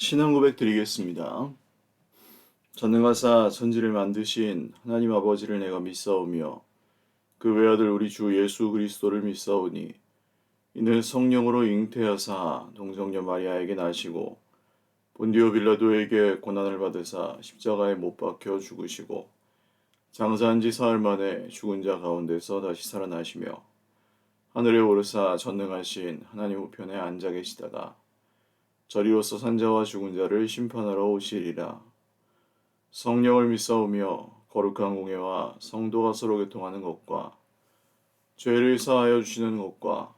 신앙 고백 드리겠습니다. 전능하사 천지를 만드신 하나님 아버지를 내가 믿사오며 그 외아들 우리 주 예수 그리스도를 믿사오니 이는 성령으로 잉태하사 동정녀 마리아에게 나시고 본디오 빌라도에게 고난을 받으사 십자가에 못 박혀 죽으시고 장사한 지 사흘 만에 죽은 자 가운데서 다시 살아나시며 하늘에 오르사 전능하신 하나님 우편에 앉아 계시다가 저리로서 산자와 죽은 자를 심판하러 오시리라. 성령을 믿사오며 거룩한 공예와 성도가 서로 교통하는 것과 죄를 사하여 주시는 것과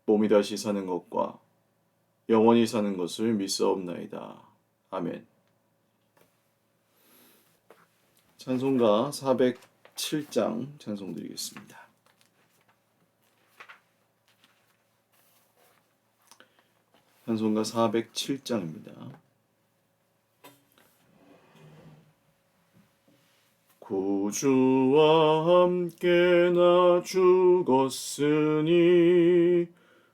몸이 다시 사는 것과 영원히 사는 것을 믿사옵나이다. 아멘. 찬송가 407장 찬송 드리겠습니다. 찬송가 407장입니다. 구주와 함께 나 죽었으니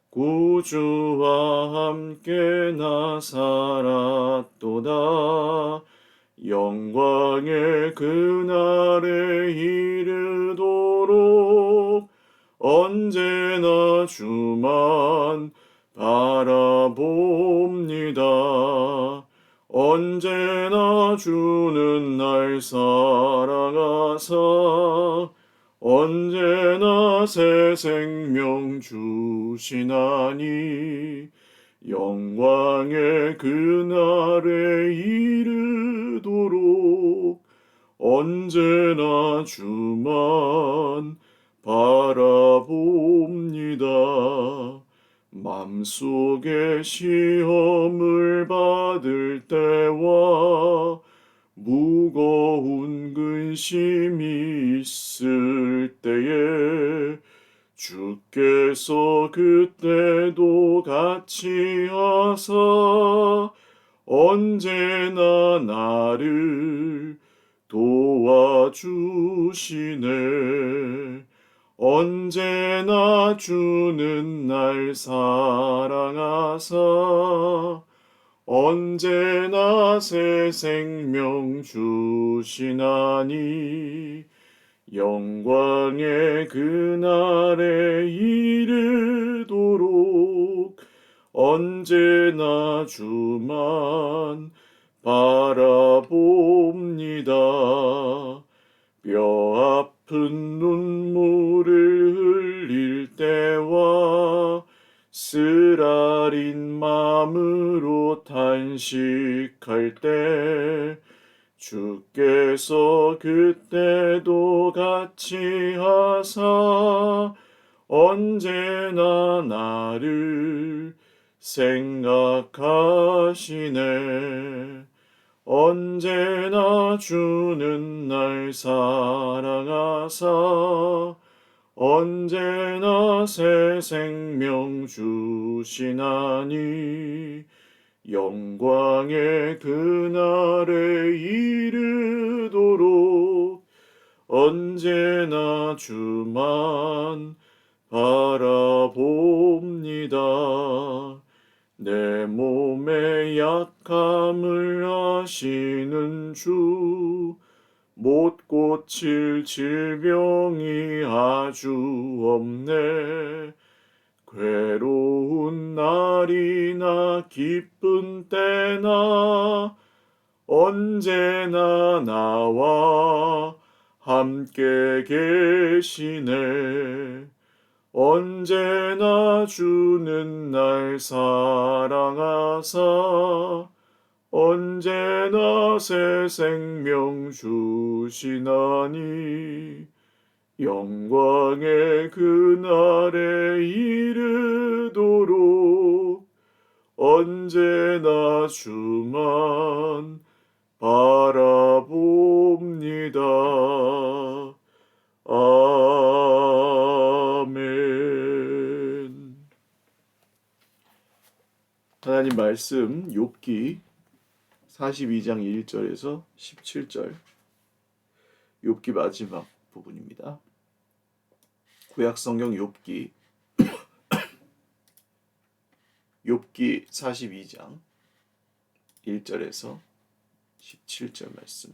구주와 함께 나 살았도다. 영광의 그날에 이르도록 언제나 주만 바라봅니다. 언제나 주는 날 사랑하사 언제나 새 생명 주시나니 영광의 그날에 이르도록 언제나 주만 바라봅니다. 맘속에 시험을 받을 때와 무거운 근심이 있을 때에 주께서 그때도 같이 하사 언제나 나를 도와주시네. 언제나 주는 날 사랑하사 언제나 새 생명 주시나니 영광의 그날에 이르도록 언제나 주만 바라봅니다. 뼈 아픈 눈물을 흘릴 때와 쓰라린 마음으로 탄식할 때 주께서 그때도 같이 하사 언제나 나를 생각하시네. 언제나 주는 날 사랑하사 언제나 새 생명 주시나니 영광의 그날에 이르도록 언제나 주만 바라봅니다. 내 몸의 약함을 아시는 주 못 고칠 질병이 아주 없네. 괴로운 날이나 기쁜 때나 언제나 나와 함께 계시네. 언제나 주는 날 사랑하사 언제나 새 생명 주시나니 영광의 그날에 이르도록 언제나 주만 바라봅니다. 아멘. 하나님 말씀 욥기 42장 1절에서 17절 욥기 마지막 부분입니다. 구약성경 욥기 42장 1절에서 17절 말씀.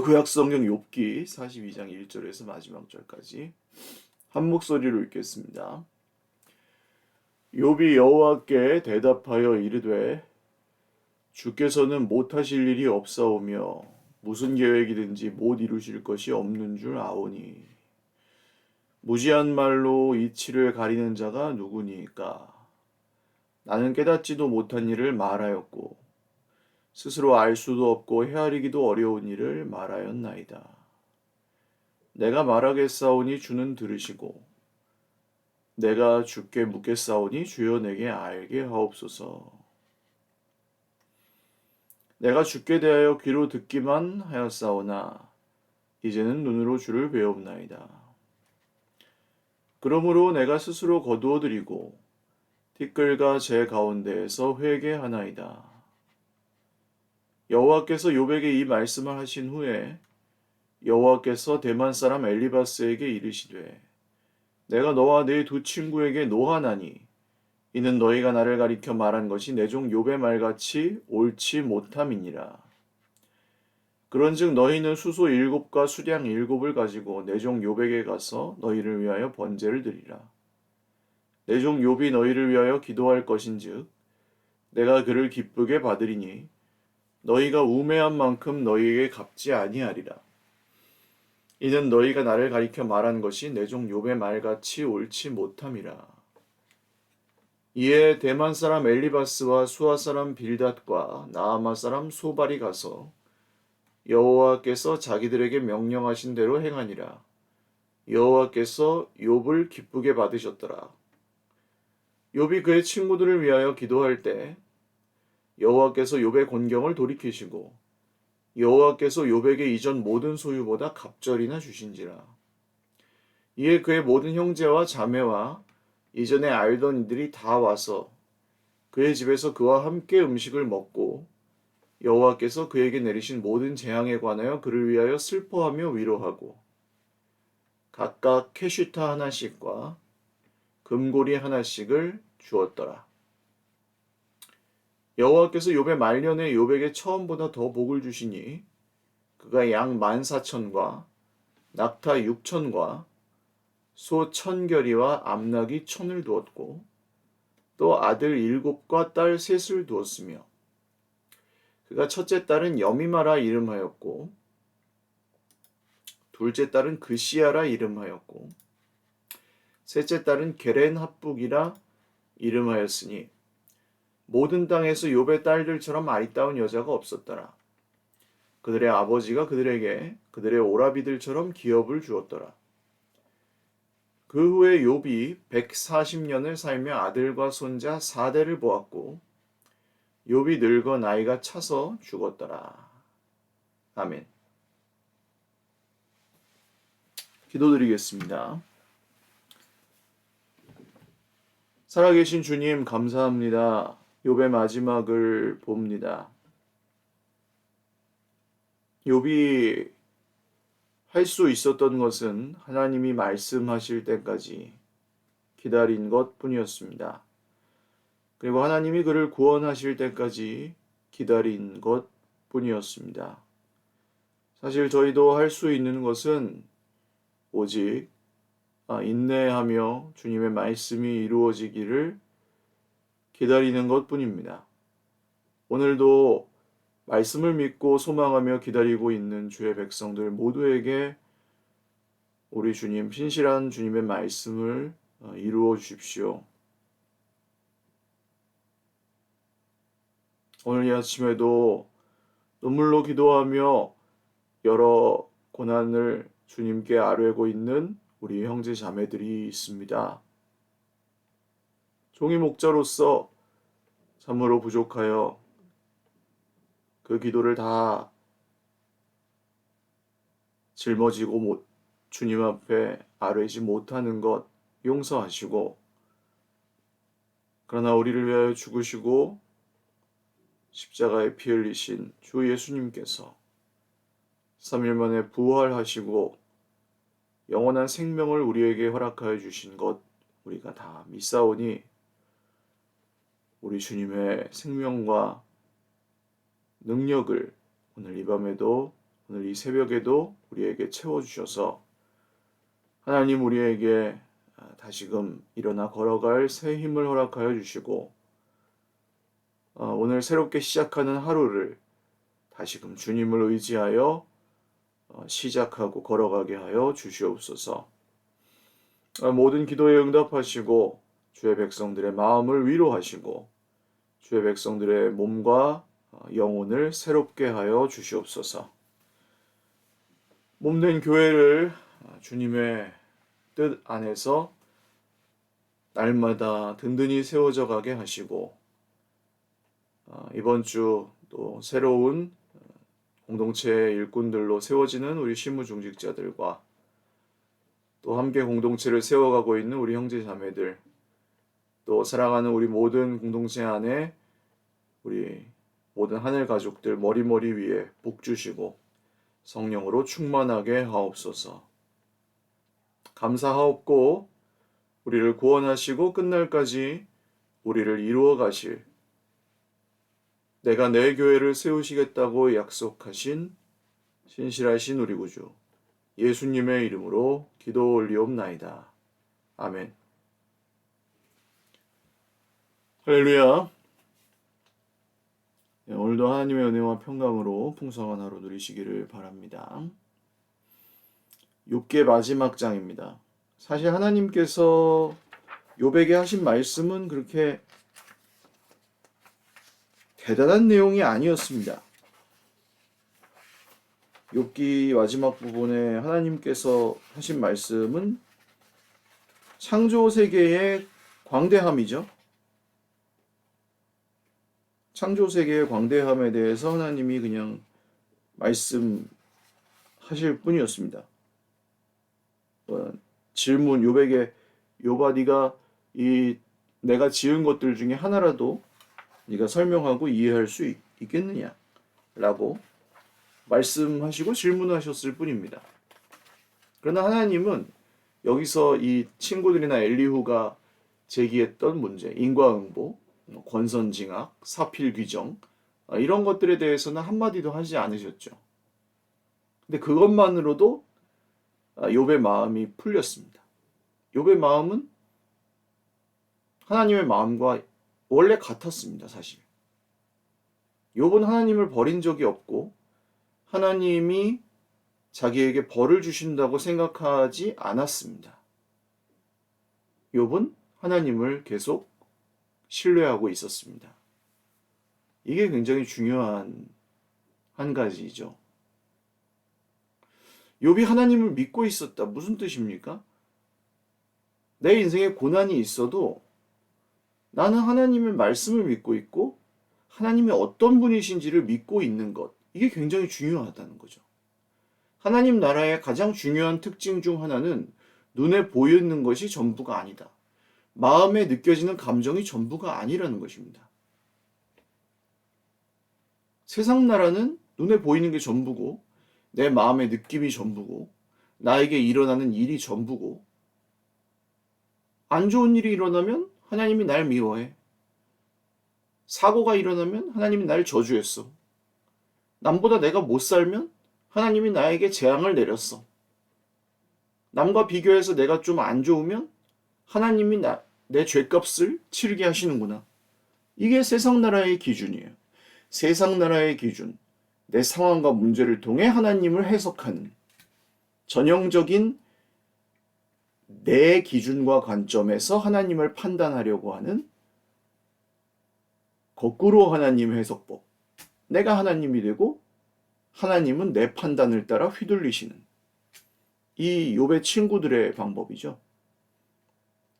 구약성경 욥기 42장 1절에서 마지막 절까지 한 목소리로 읽겠습니다. 욥이 여호와께 대답하여 이르되 주께서는 못하실 일이 없사오며 무슨 계획이든지 못 이루실 것이 없는 줄 아오니 무지한 말로 이치를 가리는 자가 누구니까? 나는 깨닫지도 못한 일을 말하였고 스스로 알 수도 없고 헤아리기도 어려운 일을 말하였나이다. 내가 말하겠사오니 주는 들으시고 내가 주께 묻겠사오니 주여 내게 알게 하옵소서. 내가 주께 대하여 귀로 듣기만 하였사오나 이제는 눈으로 주를 배웁나이다. 그러므로 내가 스스로 거두어드리고 티끌과 제 가운데에서 회개하나이다. 여호와께서 욥에게 이 말씀을 하신 후에 여호와께서 대만 사람 엘리바스에게 이르시되 내가 너와 네 두 친구에게 노하나니 이는 너희가 나를 가리켜 말한 것이 내 종 욥의 말같이 옳지 못함이니라. 그런즉 너희는 수소 7과 수량 7을 가지고 내 종 욥에게 가서 너희를 위하여 번제를 드리라. 내 종 욥이 너희를 위하여 기도할 것인즉 내가 그를 기쁘게 받으리니 너희가 우매한 만큼 너희에게 갚지 아니하리라. 이는 너희가 나를 가리켜 말한 것이 내 종 욥의 말같이 옳지 못함이라. 이에 대만 사람 엘리바스와 수아 사람 빌닷과 나아마 사람 소발이 가서 여호와께서 자기들에게 명령하신 대로 행하니라. 여호와께서 욥을 기쁘게 받으셨더라. 욥이 그의 친구들을 위하여 기도할 때 여호와께서 욥의 곤경을 돌이키시고 여호와께서 욥에게 이전 모든 소유보다 갑절이나 주신지라. 이에 그의 모든 형제와 자매와 이전에 알던 이들이 다 와서 그의 집에서 그와 함께 음식을 먹고 여호와께서 그에게 내리신 모든 재앙에 관하여 그를 위하여 슬퍼하며 위로하고 각각 캐슈타 하나씩과 금고리 하나씩을 주었더라. 여호와께서 욥의 말년에 욥에게 처음보다 더 복을 주시니 그가 양 14,000과 낙타 6,000과 소 1,000결이와 암낙이 1,000을 두었고 또 아들 7과 딸 3을 두었으며 그가 첫째 딸은 여미마라 이름하였고 둘째 딸은 그시아라 이름하였고 셋째 딸은 게렌 합북이라 이름하였으니 모든 땅에서 욥의 딸들처럼 아리따운 여자가 없었더라. 그들의 아버지가 그들에게 그들의 오라비들처럼 기업을 주었더라. 그 후에 욥이 140년을 살며 아들과 손자 4대를 보았고 욥이 늙어 나이가 차서 죽었더라. 아멘. 기도드리겠습니다. 살아계신 주님 감사합니다. 욥의 마지막을 봅니다. 욥이 할 수 있었던 것은 하나님이 말씀하실 때까지 기다린 것 뿐이었습니다. 그리고 하나님이 그를 구원하실 때까지 기다린 것 뿐이었습니다. 사실 저희도 할 수 있는 것은 오직 인내하며 주님의 말씀이 이루어지기를 기다리는 것 뿐입니다. 오늘도 말씀을 믿고 소망하며 기다리고 있는 주의 백성들 모두에게 우리 주님, 신실한 주님의 말씀을 이루어 주십시오. 오늘 이 아침에도 눈물로 기도하며 여러 고난을 주님께 아뢰고 있는 우리 형제 자매들이 있습니다. 종이 목자로서 참으로 부족하여 그 기도를 다 짊어지고 주님 앞에 아뢰지 못하는 것 용서하시고 그러나 우리를 위하여 죽으시고 십자가에 피 흘리신 주 예수님께서 3일 만에 부활하시고 영원한 생명을 우리에게 허락하여 주신 것 우리가 다 믿사오니 우리 주님의 생명과 능력을 오늘 이 밤에도, 오늘 이 새벽에도 우리에게 채워주셔서 하나님 우리에게 다시금 일어나 걸어갈 새 힘을 허락하여 주시고 오늘 새롭게 시작하는 하루를 다시금 주님을 의지하여 시작하고 걸어가게 하여 주시옵소서. 모든 기도에 응답하시고 주의 백성들의 마음을 위로하시고 주의 백성들의 몸과 영혼을 새롭게 하여 주시옵소서. 몸된 교회를 주님의 뜻 안에서 날마다 든든히 세워져 가게 하시고 이번 주 또 새로운 공동체의 일꾼들로 세워지는 우리 실무중직자들과 또 함께 공동체를 세워가고 있는 우리 형제 자매들, 또 사랑하는 우리 모든 공동체 안에 우리 모든 하늘 가족들 머리머리 위에 복 주시고 성령으로 충만하게 하옵소서. 감사하옵고 우리를 구원하시고 끝날까지 우리를 이루어 가실 내가 내 교회를 세우시겠다고 약속하신 신실하신 우리 구주 예수님의 이름으로 기도 올리옵나이다. 아멘. 할렐루야. 오늘도 하나님의 은혜와 평강으로 풍성한 하루 누리시기를 바랍니다. 욥기의 마지막 장입니다. 사실 하나님께서 욥에게 하신 말씀은 그렇게 대단한 내용이 아니었습니다. 욥기 마지막 부분에 하나님께서 하신 말씀은 창조 세계의 광대함이죠. 창조 세계의 광대함에 대해서 하나님이 그냥 말씀하실 뿐이었습니다. 질문 욥에게 욥아 네가 내가 지은 것들 중에 하나라도 네가 설명하고 이해할 수 있겠느냐? 라고 말씀하시고 질문하셨을 뿐입니다. 그러나 하나님은 여기서 이 친구들이나 엘리후가 제기했던 문제, 인과응보, 권선징악, 사필귀정 이런 것들에 대해서는 한마디도 하지 않으셨죠. 근데 그것만으로도 욥의 마음이 풀렸습니다. 욥의 마음은 하나님의 마음과 원래 같았습니다. 사실 욥은 하나님을 버린 적이 없고 하나님이 자기에게 벌을 주신다고 생각하지 않았습니다. 욥은 하나님을 계속 신뢰하고 있었습니다. 이게 굉장히 중요한 한 가지죠. 욥이 하나님을 믿고 있었다. 무슨 뜻입니까? 내 인생에 고난이 있어도 나는 하나님의 말씀을 믿고 있고 하나님이 어떤 분이신지를 믿고 있는 것. 이게 굉장히 중요하다는 거죠. 하나님 나라의 가장 중요한 특징 중 하나는 눈에 보이는 것이 전부가 아니다. 마음에 느껴지는 감정이 전부가 아니라는 것입니다. 세상 나라는 눈에 보이는 게 전부고 내 마음의 느낌이 전부고 나에게 일어나는 일이 전부고 안 좋은 일이 일어나면 하나님이 날 미워해. 사고가 일어나면 하나님이 날 저주했어. 남보다 내가 못 살면 하나님이 나에게 재앙을 내렸어. 남과 비교해서 내가 좀 안 좋으면 하나님이 내 죄값을 치르게 하시는구나. 이게 세상 나라의 기준이에요. 세상 나라의 기준, 내 상황과 문제를 통해 하나님을 해석하는 전형적인 내 기준과 관점에서 하나님을 판단하려고 하는 거꾸로 하나님 해석법. 내가 하나님이 되고 하나님은 내 판단을 따라 휘둘리시는 이 욥의 친구들의 방법이죠.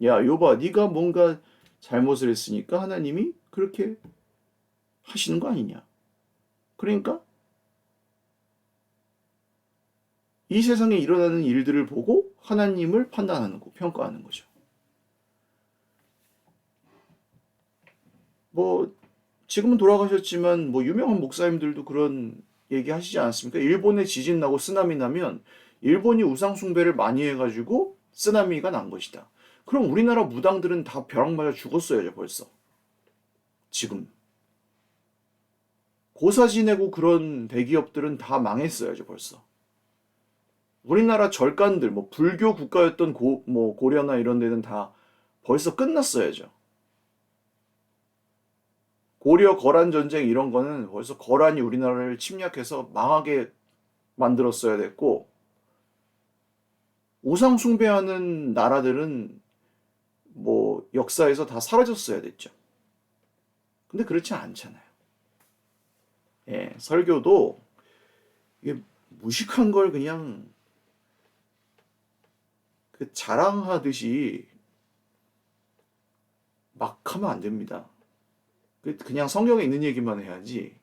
야, 욥아, 네가 뭔가 잘못을 했으니까 하나님이 그렇게 하시는 거 아니냐. 그러니까 이 세상에 일어나는 일들을 보고 하나님을 판단하는 거, 평가하는 거죠. 지금은 돌아가셨지만 유명한 목사님들도 그런 얘기 하시지 않았습니까? 일본에 지진 나고 쓰나미 나면 일본이 우상 숭배를 많이 해가지고 쓰나미가 난 것이다. 그럼 우리나라 무당들은 다 벼락 맞아 죽었어야죠, 벌써. 지금. 고사 지내고 그런 대기업들은 다 망했어야죠, 벌써. 우리나라 절간들, 뭐 불교 국가였던 고려나 이런 데는 다 벌써 끝났어야죠. 고려 거란 전쟁 이런 거는 벌써 거란이 우리나라를 침략해서 망하게 만들었어야 됐고, 우상 숭배하는 나라들은 뭐 역사에서 다 사라졌어야 됐죠. 근데 그렇지 않잖아요. 예, 설교도 이게 무식한 걸 그냥 그 자랑하듯이 막 하면 안 됩니다. 그냥 성경에 있는 얘기만 해야지.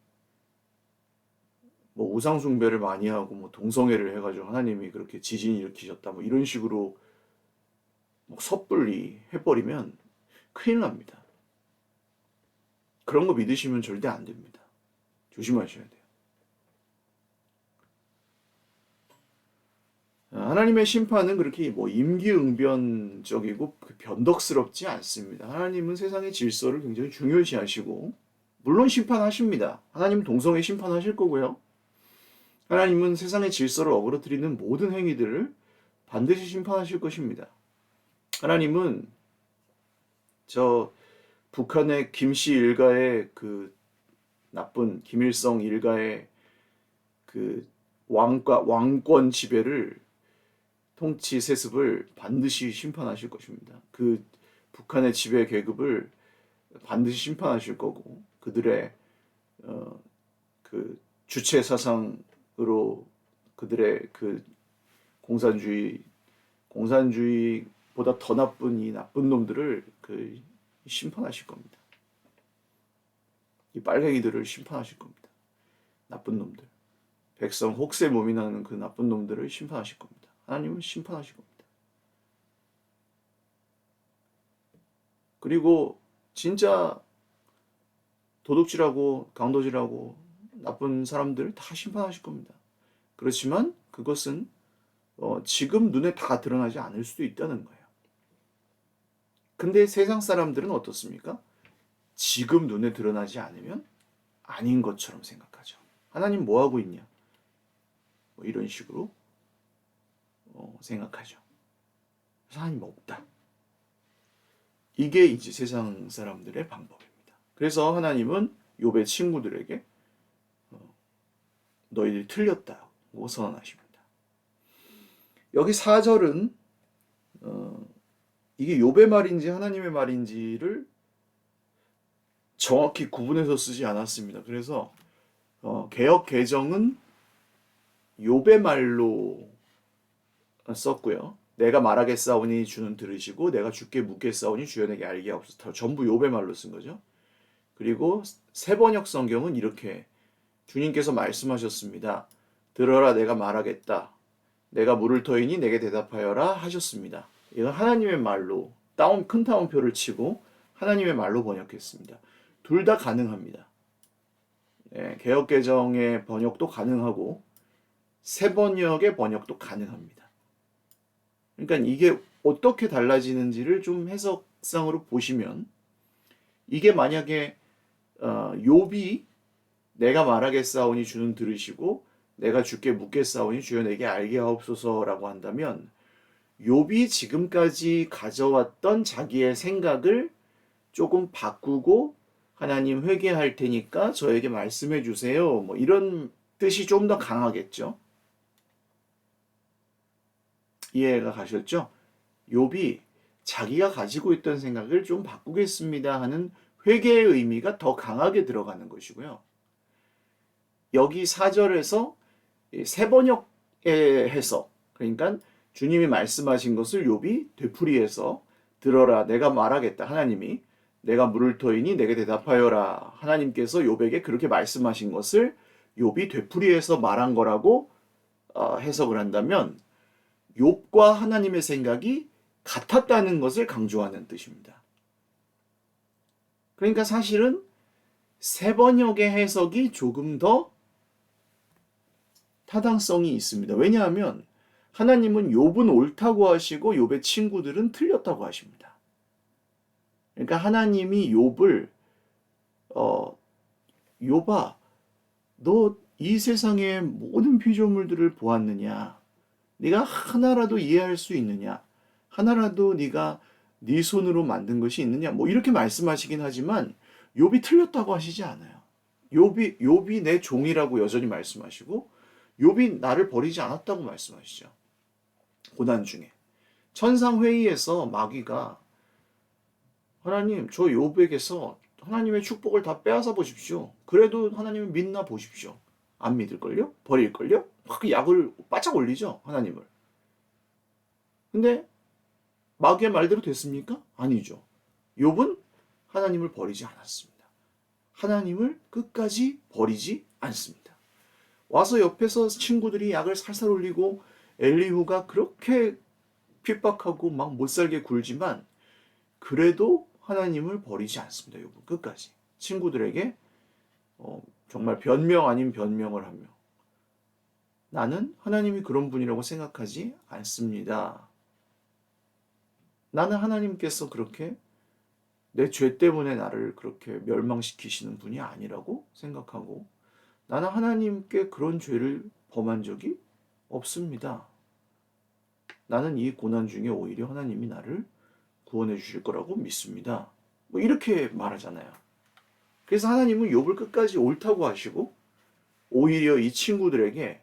뭐 우상숭배를 많이 하고 뭐 동성애를 해가지고 하나님이 그렇게 지진 일으키셨다 뭐 이런 식으로 뭐 섣불리 해버리면 큰일 납니다. 그런 거 믿으시면 절대 안 됩니다. 조심하셔야 돼요. 하나님의 심판은 그렇게 뭐 임기응변적이고 변덕스럽지 않습니다. 하나님은 세상의 질서를 굉장히 중요시하시고 물론 심판하십니다. 하나님은 동성애 심판하실 거고요. 하나님은 세상의 질서를 어그러뜨리는 모든 행위들을 반드시 심판하실 것입니다. 하나님은 저 북한의 김씨 일가의 그 나쁜 김일성 일가의 그 왕권 지배를 통치 세습을 반드시 심판하실 것입니다. 그 북한의 지배 계급을 반드시 심판하실 거고 그들의 그 주체 사상으로 그들의 그 공산주의보다 더 나쁜 이 나쁜 놈들을 그 심판하실 겁니다. 이 빨갱이들을 심판하실 겁니다. 나쁜 놈들. 백성 혹세 몸이 나는 그 나쁜 놈들을 심판하실 겁니다. 하나님은 심판하실 겁니다. 그리고 진짜 도둑질하고 강도질하고 나쁜 사람들 다 심판하실 겁니다. 그렇지만 그것은 지금 눈에 다 드러나지 않을 수도 있다는 거예요. 근데 세상 사람들은 어떻습니까? 지금 눈에 드러나지 않으면 아닌 것처럼 생각하죠. 하나님 뭐 하고 있냐? 뭐 이런 식으로 생각하죠. 하나님 없다. 이게 이제 세상 사람들의 방법입니다. 그래서 하나님은 욥의 친구들에게 너희들이 틀렸다고 선언하십니다. 여기 4절은 이게 욥의 말인지 하나님의 말인지를 정확히 구분해서 쓰지 않았습니다. 그래서 개역 개정은 욥의 말로 썼고요. 내가 말하겠사오니 주는 들으시고 내가 주께 묻겠사오니 주여 내게 알게 하옵소서. 전부 욥의 말로 쓴 거죠. 그리고 새번역 성경은 이렇게 주님께서 말씀하셨습니다. 들어라 내가 말하겠다. 내가 물을 터이니 내게 대답하여라 하셨습니다. 이건 하나님의 말로 큰 따옴표를 치고 하나님의 말로 번역했습니다. 둘 다 가능합니다. 개역개정의 번역도 가능하고 새번역의 번역도 가능합니다. 그러니까 이게 어떻게 달라지는지를 좀 해석상으로 보시면 이게 만약에 욥이 내가 말하겠사오니 주는 들으시고 내가 주께 묻겠사오니 주여 내게 알게 하옵소서라고 한다면 욥이 지금까지 가져왔던 자기의 생각을 조금 바꾸고 하나님 회개할 테니까 저에게 말씀해 주세요. 뭐 이런 뜻이 좀 더 강하겠죠. 이해가 가셨죠? 욥이 자기가 가지고 있던 생각을 좀 바꾸겠습니다 하는 회개의 의미가 더 강하게 들어가는 것이고요. 여기 4절에서 새번역의 해석, 그러니까 주님이 말씀하신 것을 욥이 되풀이해서 들어라 내가 말하겠다. 하나님이 내가 물을 터이니 내게 대답하여라. 하나님께서 욥에게 그렇게 말씀하신 것을 욥이 되풀이해서 말한 거라고 해석을 한다면 욥과 하나님의 생각이 같았다는 것을 강조하는 뜻입니다. 그러니까 사실은 새번역의 해석이 조금 더 타당성이 있습니다. 왜냐하면 하나님은 욥은 옳다고 하시고 욥의 친구들은 틀렸다고 하십니다. 그러니까 하나님이 욥을 욥아, 너 이 세상의 모든 피조물들을 보았느냐? 네가 하나라도 이해할 수 있느냐? 하나라도 네가 네 손으로 만든 것이 있느냐? 뭐 이렇게 말씀하시긴 하지만 욥이 틀렸다고 하시지 않아요. 욥이 내 종이라고 여전히 말씀하시고 욥이 나를 버리지 않았다고 말씀하시죠. 고난 중에 천상 회의에서 마귀가 하나님, 저 욥에게서 하나님의 축복을 다 빼앗아 보십시오. 그래도 하나님을 믿나 보십시오. 안 믿을걸요? 버릴걸요? 막 약을 바짝 올리죠, 하나님을. 근데 마귀의 말대로 됐습니까? 아니죠. 욥은 하나님을 버리지 않았습니다. 하나님을 끝까지 버리지 않습니다. 와서 옆에서 친구들이 약을 살살 올리고 엘리후가 그렇게 핍박하고 막 못살게 굴지만 그래도 하나님을 버리지 않습니다. 욥은 끝까지. 친구들에게 정말 변명 아닌 변명을 하며 나는 하나님이 그런 분이라고 생각하지 않습니다. 나는 하나님께서 그렇게 내 죄 때문에 나를 그렇게 멸망시키시는 분이 아니라고 생각하고 나는 하나님께 그런 죄를 범한 적이 없습니다. 나는 이 고난 중에 오히려 하나님이 나를 구원해 주실 거라고 믿습니다. 뭐 이렇게 말하잖아요. 그래서 하나님은 욥을 끝까지 옳다고 하시고 오히려 이 친구들에게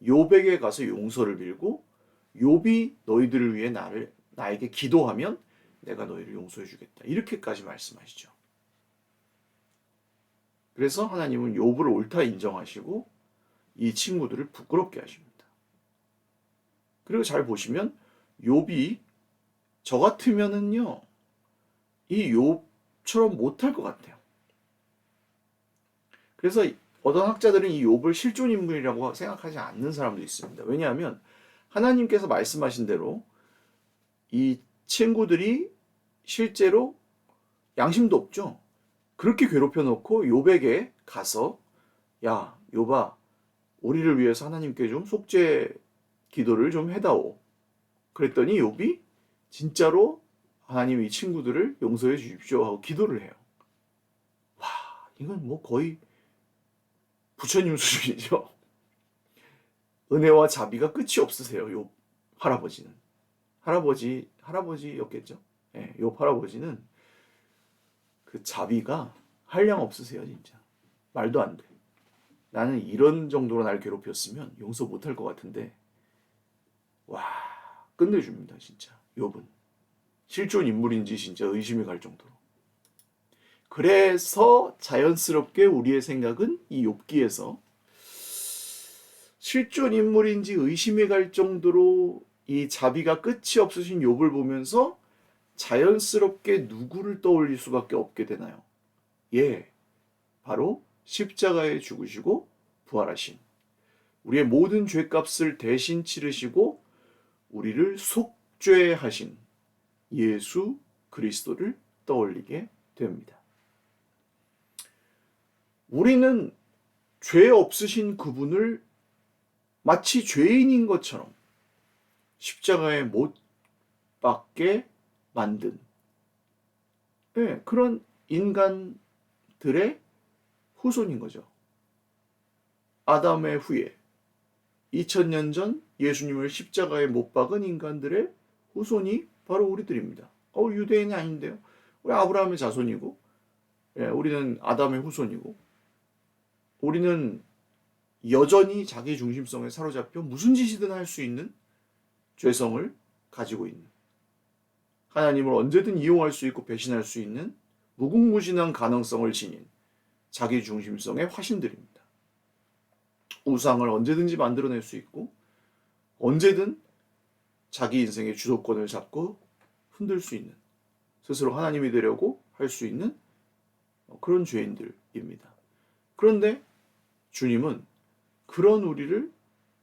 욥에게 가서 용서를 빌고 욥이 너희들을 위해 나에게 기도하면 내가 너희를 용서해 주겠다. 이렇게까지 말씀하시죠. 그래서 하나님은 욥을 옳다 인정하시고 이 친구들을 부끄럽게 하십니다. 그리고 잘 보시면 욥이 저 같으면은요 이 욥처럼 못할 것 같아요. 그래서 어떤 학자들은 이 욥을 실존 인물이라고 생각하지 않는 사람도 있습니다. 왜냐하면 하나님께서 말씀하신 대로 이 친구들이 실제로 양심도 없죠. 그렇게 괴롭혀 놓고 욥에게 가서 야 욥아 우리를 위해서 하나님께 좀 속죄 기도를 좀 해다오. 그랬더니 욥이 진짜로 하나님 이 친구들을 용서해 주십시오 하고 기도를 해요. 와 이건 뭐 거의 부처님 수준이죠. 은혜와 자비가 끝이 없으세요. 욥 할아버지는. 할아버지였겠죠. 예, 욥 할아버지는 그 자비가 한량 없으세요, 진짜. 말도 안 돼. 나는 이런 정도로 날 괴롭혔으면 용서 못할 것 같은데, 와, 끝내줍니다, 진짜. 욥은. 실존 인물인지 진짜 의심이 갈 정도로. 그래서 자연스럽게 우리의 생각은 이 욥기에서 실존 인물인지 의심이 갈 정도로 이 자비가 끝이 없으신 욥을 보면서 자연스럽게 누구를 떠올릴 수밖에 없게 되나요? 예, 바로 십자가에 죽으시고 부활하신 우리의 모든 죄값을 대신 치르시고 우리를 속죄하신 예수 그리스도를 떠올리게 됩니다. 우리는 죄 없으신 그분을 마치 죄인인 것처럼 십자가에 못 박게 만든 그런 인간들의 후손인 거죠. 아담의 후예 2000년 전 예수님을 십자가에 못 박은 인간들의 후손이 바로 우리들입니다. 유대인이 아닌데요. 우리 아브라함의 자손이고 우리는 아담의 후손이고 우리는 여전히 자기 중심성에 사로잡혀 무슨 짓이든 할 수 있는 죄성을 가지고 있는 하나님을 언제든 이용할 수 있고 배신할 수 있는 무궁무진한 가능성을 지닌 자기 중심성의 화신들입니다. 우상을 언제든지 만들어낼 수 있고 언제든 자기 인생의 주도권을 잡고 흔들 수 있는 스스로 하나님이 되려고 할 수 있는 그런 죄인들입니다. 그런데 주님은 그런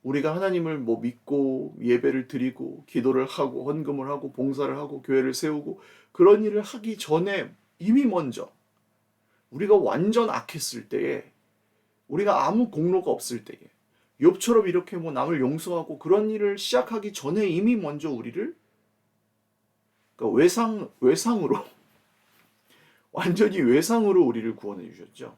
우리가 하나님을 믿고 예배를 드리고 기도를 하고 헌금을 하고 봉사를 하고 교회를 세우고 그런 일을 하기 전에 이미 먼저 우리가 완전 악했을 때에 우리가 아무 공로가 없을 때에 욥처럼 이렇게 남을 용서하고 그런 일을 시작하기 전에 이미 먼저 우리를 그러니까 외상으로 완전히 외상으로 우리를 구원해 주셨죠.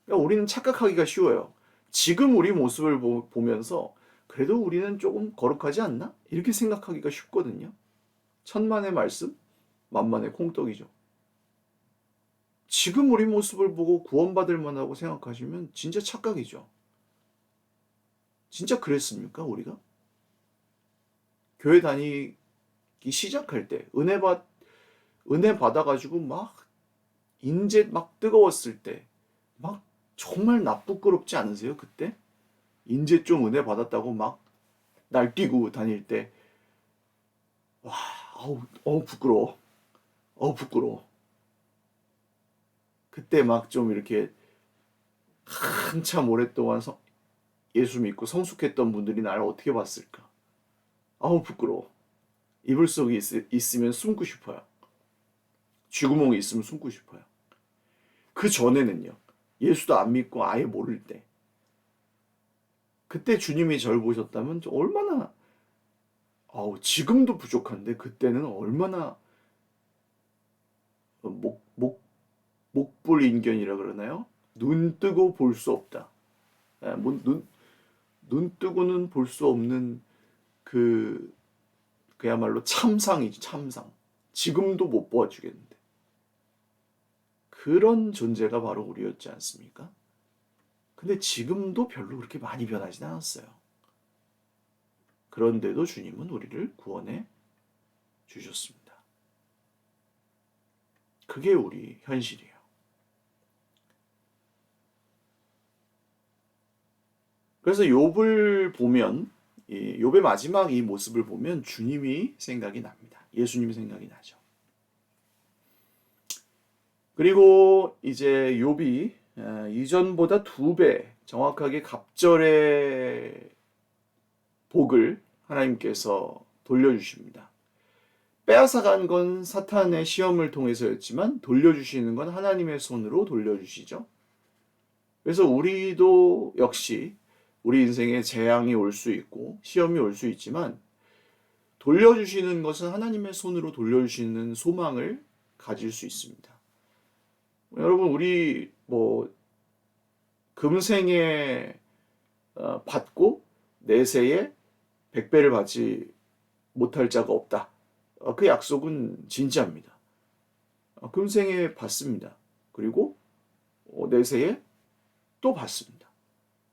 그러니까 우리는 착각하기가 쉬워요. 지금 우리 모습을 보면서 그래도 우리는 조금 거룩하지 않나? 이렇게 생각하기가 쉽거든요. 천만의 말씀, 만만의 콩떡이죠. 지금 우리 모습을 보고 구원받을 만하고 생각하시면 진짜 착각이죠. 진짜 그랬습니까, 우리가? 교회 다니기 시작할 때, 은혜 받아가지고 막, 인제 막 뜨거웠을 때, 막 정말 나쁘끄럽지 않으세요, 그때? 인제 좀 은혜 받았다고 막 날뛰고 다닐 때, 와, 부끄러워. 부끄러워. 그때 막 좀 이렇게 한참 오랫동안 예수 믿고 성숙했던 분들이 나를 어떻게 봤을까? 부끄러워. 이불 속에 있으면 숨고 싶어요. 쥐구멍에 있으면 숨고 싶어요. 그 전에는요. 예수도 안 믿고 아예 모를 때. 그때 주님이 저를 보셨다면 얼마나, 지금도 부족한데 그때는 얼마나 목불인견이라 그러나요? 눈 뜨고 볼 수 없다. 눈 뜨고는 볼 수 없는 그야말로 참상이지, 참상. 지금도 못 보아주겠는데. 그런 존재가 바로 우리였지 않습니까? 근데 지금도 별로 그렇게 많이 변하진 않았어요. 그런데도 주님은 우리를 구원해 주셨습니다. 그게 우리 현실이에요. 그래서 욥을 보면, 욥의 마지막 이 모습을 보면 주님이 생각이 납니다. 예수님이 생각이 나죠. 그리고 이제 욥이 이전보다 2배 정확하게 갑절의 복을 하나님께서 돌려주십니다. 빼앗아간 건 사탄의 시험을 통해서였지만 돌려주시는 건 하나님의 손으로 돌려주시죠. 그래서 우리도 역시 우리 인생에 재앙이 올 수 있고 시험이 올 수 있지만 돌려주시는 것은 하나님의 손으로 돌려주시는 소망을 가질 수 있습니다. 여러분, 우리 금생에 받고 내세에 100배를 받지 못할 자가 없다. 그 약속은 진짜입니다. 금생에 받습니다. 그리고 내세에 또 받습니다.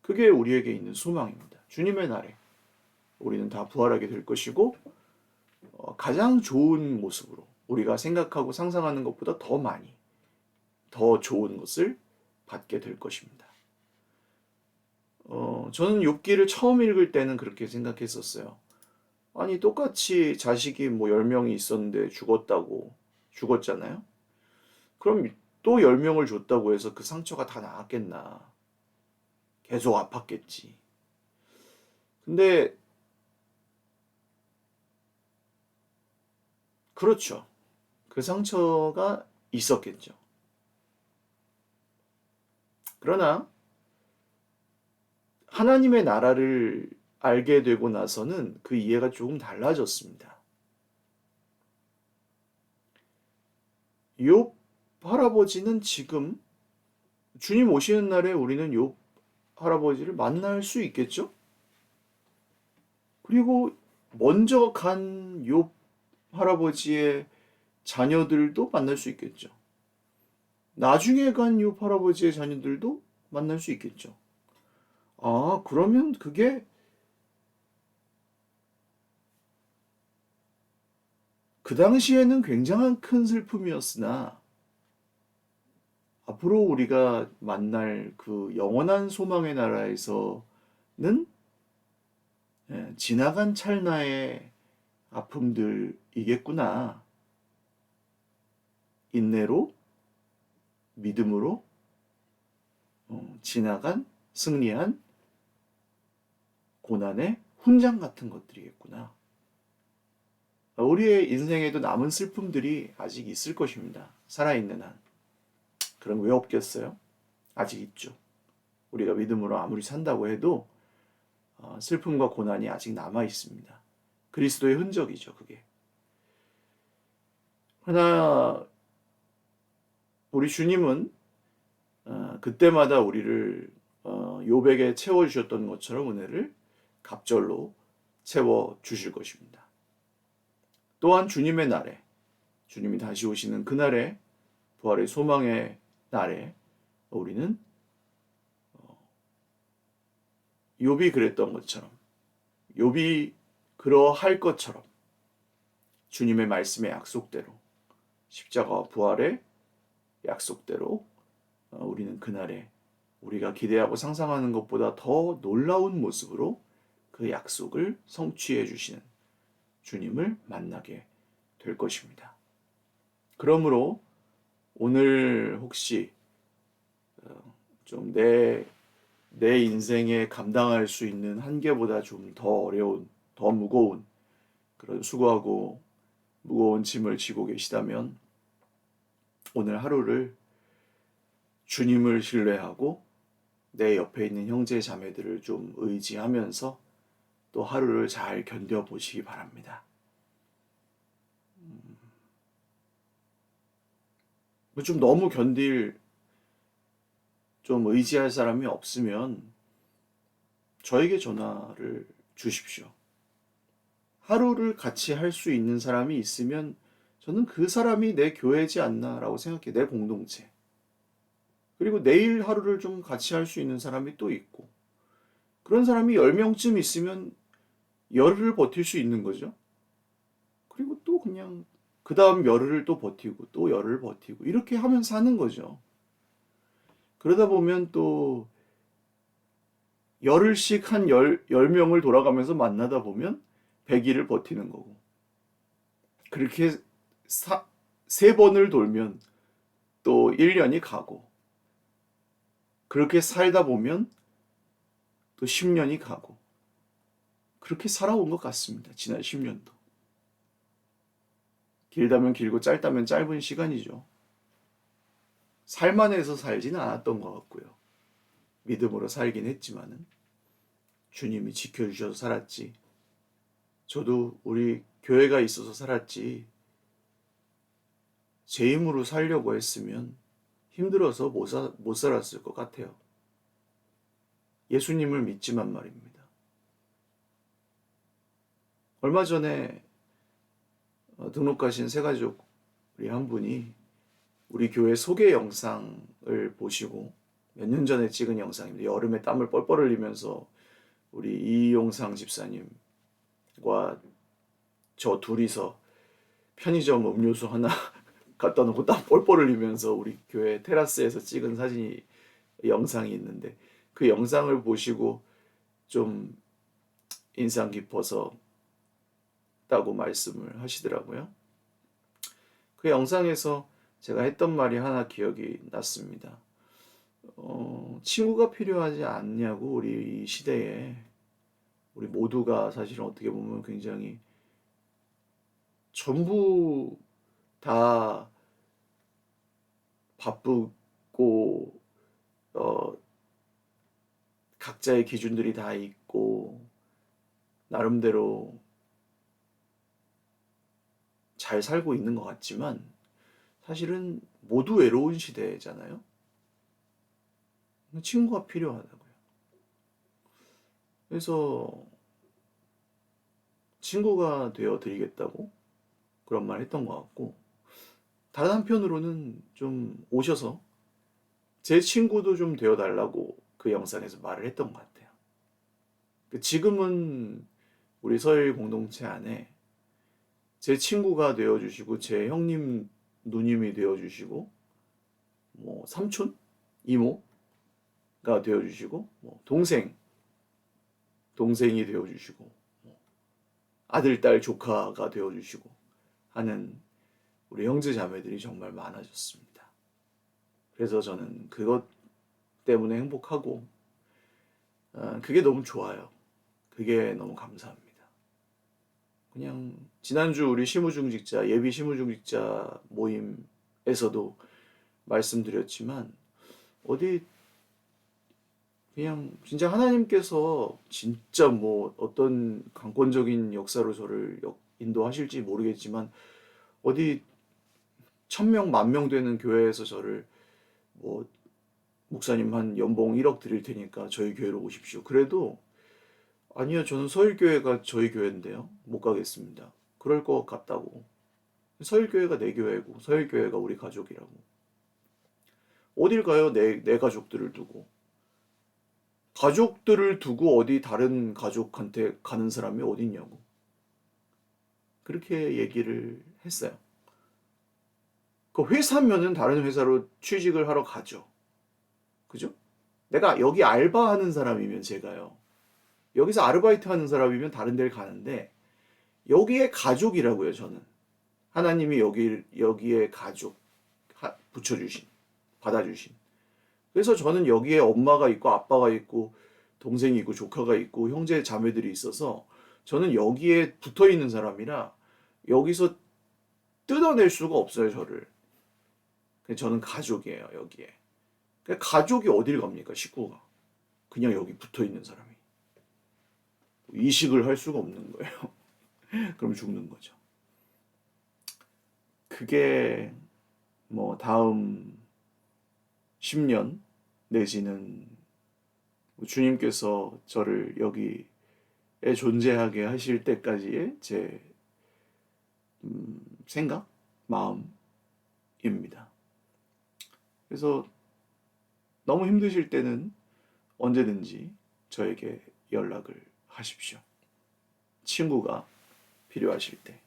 그게 우리에게 있는 소망입니다. 주님의 날에 우리는 다 부활하게 될 것이고 가장 좋은 모습으로 우리가 생각하고 상상하는 것보다 더 많이 더 좋은 것을 받게 될 것입니다. 저는 욥기를 처음 읽을 때는 그렇게 생각했었어요. 아니, 똑같이 자식이 10명이 있었는데 죽었잖아요. 그럼 또 10명을 줬다고 해서 그 상처가 다 나았겠나. 계속 아팠겠지. 근데 그렇죠. 그 상처가 있었겠죠. 그러나 하나님의 나라를 알게 되고 나서는 그 이해가 조금 달라졌습니다. 욥 할아버지는 지금 주님 오시는 날에 우리는 욥 할아버지를 만날 수 있겠죠? 그리고 먼저 간 욥 할아버지의 자녀들도 만날 수 있겠죠. 나중에 간 욥 할아버지의 자녀들도 만날 수 있겠죠. 그러면 그게 그 당시에는 굉장한 큰 슬픔이었으나 앞으로 우리가 만날 그 영원한 소망의 나라에서는 지나간 찰나의 아픔들이겠구나. 인내로, 믿음으로 지나간, 승리한 고난의 훈장 같은 것들이겠구나. 우리의 인생에도 남은 슬픔들이 아직 있을 것입니다. 살아있는 한. 그럼 왜 없겠어요? 아직 있죠. 우리가 믿음으로 아무리 산다고 해도 슬픔과 고난이 아직 남아 있습니다. 그리스도의 흔적이죠, 그게. 그러나 우리 주님은 그때마다 우리를 요백에 채워주셨던 것처럼 은혜를 갑절로 채워주실 것입니다. 또한 주님의 날에, 주님이 다시 오시는 그날에, 부활의 소망의 날에 우리는 욥이 그랬던 것처럼, 욥이 그러할 것처럼 주님의 말씀의 약속대로, 십자가와 부활의 약속대로 우리는 그날에 우리가 기대하고 상상하는 것보다 더 놀라운 모습으로 그 약속을 성취해 주시는 주님을 만나게 될 것입니다. 그러므로 오늘 혹시 좀 내 인생에 감당할 수 있는 한계보다 좀 더 어려운, 더 무거운 그런 수고하고 무거운 짐을 지고 계시다면 오늘 하루를 주님을 신뢰하고 내 옆에 있는 형제 자매들을 좀 의지하면서 또 하루를 잘 견뎌보시기 바랍니다. 좀 너무 좀 의지할 사람이 없으면 저에게 전화를 주십시오. 하루를 같이 할 수 있는 사람이 있으면 저는 그 사람이 내 교회지 않나라고 생각해. 내 공동체. 그리고 내일 하루를 좀 같이 할 수 있는 사람이 또 있고, 그런 사람이 10명쯤 있으면 열흘을 버틸 수 있는 거죠. 그리고 또 그냥 그 다음 열흘을 또 버티고 또 열흘을 버티고 이렇게 하면 사는 거죠. 그러다 보면 또 열흘씩 한 10명을 돌아가면서 만나다 보면 100일을 버티는 거고, 그렇게 세 번을 돌면 또 1년이 가고, 그렇게 살다 보면 또 10년이 가고, 그렇게 살아온 것 같습니다. 지난 10년도. 길다면 길고 짧다면 짧은 시간이죠. 살만해서 살지는 않았던 것 같고요. 믿음으로 살긴 했지만은 주님이 지켜주셔서 살았지. 저도 우리 교회가 있어서 살았지. 제 힘으로 살려고 했으면 힘들어서 못 살았을 것 같아요. 예수님을 믿지만 말입니다. 얼마 전에 등록하신 새가족 우리 한 분이 우리 교회 소개 영상을 보시고, 몇 년 전에 찍은 영상입니다. 여름에 땀을 뻘뻘 흘리면서 우리 이용상 집사님과 저 둘이서 편의점 음료수 하나 갖다 놓고 땀 뻘뻘 흘리면서 우리 교회 테라스에서 찍은 영상이 있는데, 그 영상을 보시고 좀 인상 깊어서 다고 말씀을 하시더라고요. 그 영상에서 제가 했던 말이 하나 기억이 났습니다. 친구가 필요하지 않냐고. 우리 이 시대에 우리 모두가 사실은 어떻게 보면 굉장히 전부 다 바쁘고 각자의 기준들이 다 있고 나름대로 잘 살고 있는 것 같지만 사실은 모두 외로운 시대잖아요. 친구가 필요하다고요. 그래서 친구가 되어 드리겠다고 그런 말 했던 것 같고, 다른 한편으로는 좀 오셔서 제 친구도 좀 되어 달라고 그 영상에서 말을 했던 것 같아요. 지금은 우리 서일 공동체 안에 제 친구가 되어주시고, 제 형님, 누님이 되어주시고, 뭐 삼촌, 이모가 되어주시고, 뭐 동생이 되어주시고, 뭐 아들, 딸, 조카가 되어주시고 하는 우리 형제 자매들이 정말 많아졌습니다. 그래서 저는 그것 때문에 행복하고, 그게 너무 좋아요. 그게 너무 감사합니다. 그냥 지난주 우리 시무중직자, 예비 시무중직자 모임에서도 말씀드렸지만, 어디 그냥 진짜 하나님께서 진짜 뭐 어떤 강권적인 역사로 저를 인도하실지 모르겠지만, 어디 1000명, 10,000명 되는 교회에서 저를 뭐 목사님 한 연봉 1억 드릴 테니까 저희 교회로 오십시오. 그래도 아니요, 저는 서일교회가 저희 교회인데요. 못 가겠습니다. 그럴 것 같다고. 서일교회가 내 교회고 서일교회가 우리 가족이라고. 어딜 가요? 내 가족들을 두고. 가족들을 두고 어디 다른 가족한테 가는 사람이 어딨냐고. 그렇게 얘기를 했어요. 그 회사면은 다른 회사로 취직을 하러 가죠. 그죠? 내가 여기 알바하는 사람이면 제가요. 여기서 아르바이트 하는 사람이면 다른 데를 가는데 여기에 가족이라고요, 저는. 하나님이 여기에 가족 붙여주신, 받아주신. 그래서 저는 여기에 엄마가 있고 아빠가 있고 동생이 있고 조카가 있고 형제 자매들이 있어서 저는 여기에 붙어 있는 사람이라 여기서 뜯어낼 수가 없어요, 저를. 저는 가족이에요, 여기에. 가족이 어딜 갑니까, 식구가. 그냥 여기 붙어 있는 사람이. 이식을 할 수가 없는 거예요. 그럼 죽는 거죠. 그게 뭐 다음 10년 내지는 주님께서 저를 여기에 존재하게 하실 때까지의 제 생각, 마음입니다. 그래서 너무 힘드실 때는 언제든지 저에게 연락을 하십시오. 친구가 필요하실 때,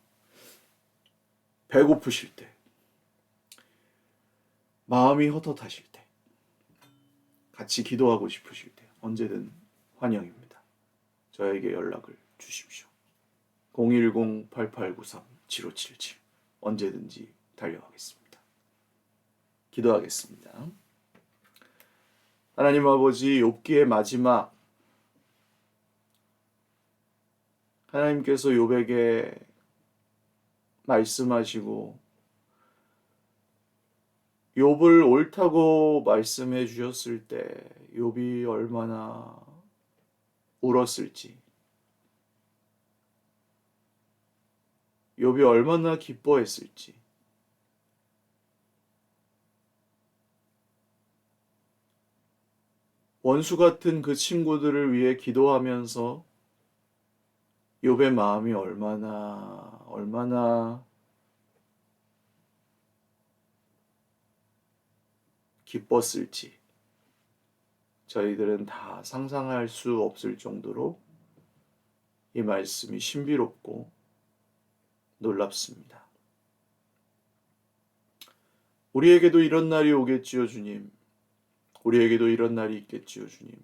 배고프실 때, 마음이 헛헛하실 때, 같이 기도하고 싶으실 때 언제든 환영입니다. 저에게 연락을 주십시오. 010-8893-7577 언제든지 달려가겠습니다. 기도하겠습니다. 하나님 아버지, 욥기의 마지막 하나님께서 욥에게 말씀하시고 욥을 옳다고 말씀해 주셨을 때 욥이 얼마나 울었을지, 욥이 얼마나 기뻐했을지, 원수 같은 그 친구들을 위해 기도하면서 욥의 마음이 얼마나 기뻤을지 저희들은 다 상상할 수 없을 정도로 이 말씀이 신비롭고 놀랍습니다. 우리에게도 이런 날이 오겠지요, 주님. 우리에게도 이런 날이 있겠지요, 주님.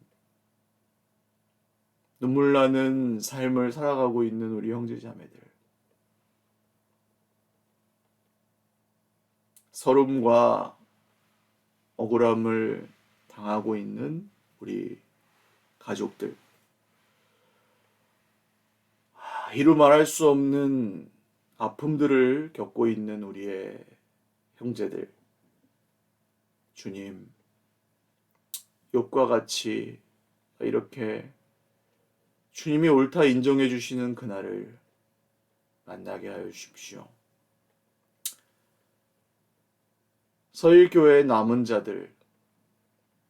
눈물 나는 삶을 살아가고 있는 우리 형제자매들. 서름과 억울함을 당하고 있는 우리 가족들. 이루 말할 수 없는 아픔들을 겪고 있는 우리의 형제들. 주님, 욥과 같이 이렇게 주님이 옳다 인정해 주시는 그날을 만나게 하여 주십시오. 서일교회의 남은 자들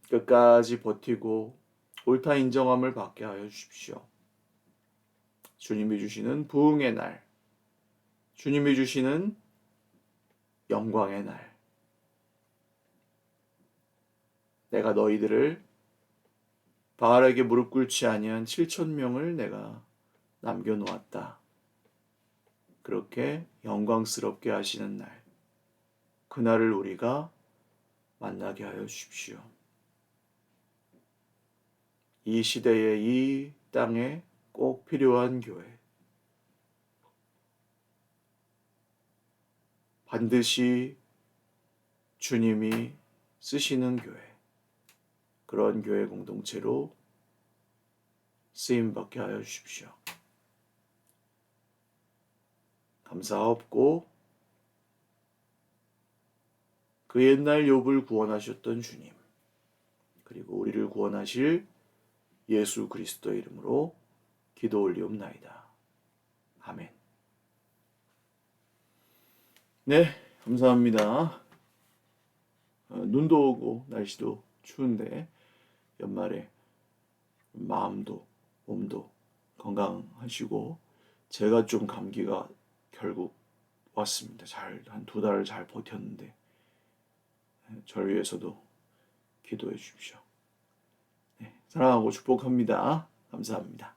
끝까지 버티고 옳다 인정함을 받게 하여 주십시오. 주님이 주시는 부흥의 날, 주님이 주시는 영광의 날, 내가 너희들을 바알에게 무릎 꿇지 아니한 7,000명을 내가 남겨놓았다. 그렇게 영광스럽게 하시는 날, 그날을 우리가 만나게 하여 주십시오. 이 시대에 이 땅에 꼭 필요한 교회, 반드시 주님이 쓰시는 교회, 그런 교회 공동체로 쓰임받게 하여 주십시오. 감사하옵고 그 옛날 욥을 구원하셨던 주님, 그리고 우리를 구원하실 예수 그리스도의 이름으로 기도 올리옵나이다. 아멘. 네, 감사합니다. 눈도 오고 날씨도 추운데 연말에 마음도 몸도 건강하시고 제가 좀 감기가 결국 왔습니다. 한 2달을 잘 버텼는데 저를 위해서도 기도해 주십시오. 네, 사랑하고 축복합니다. 감사합니다.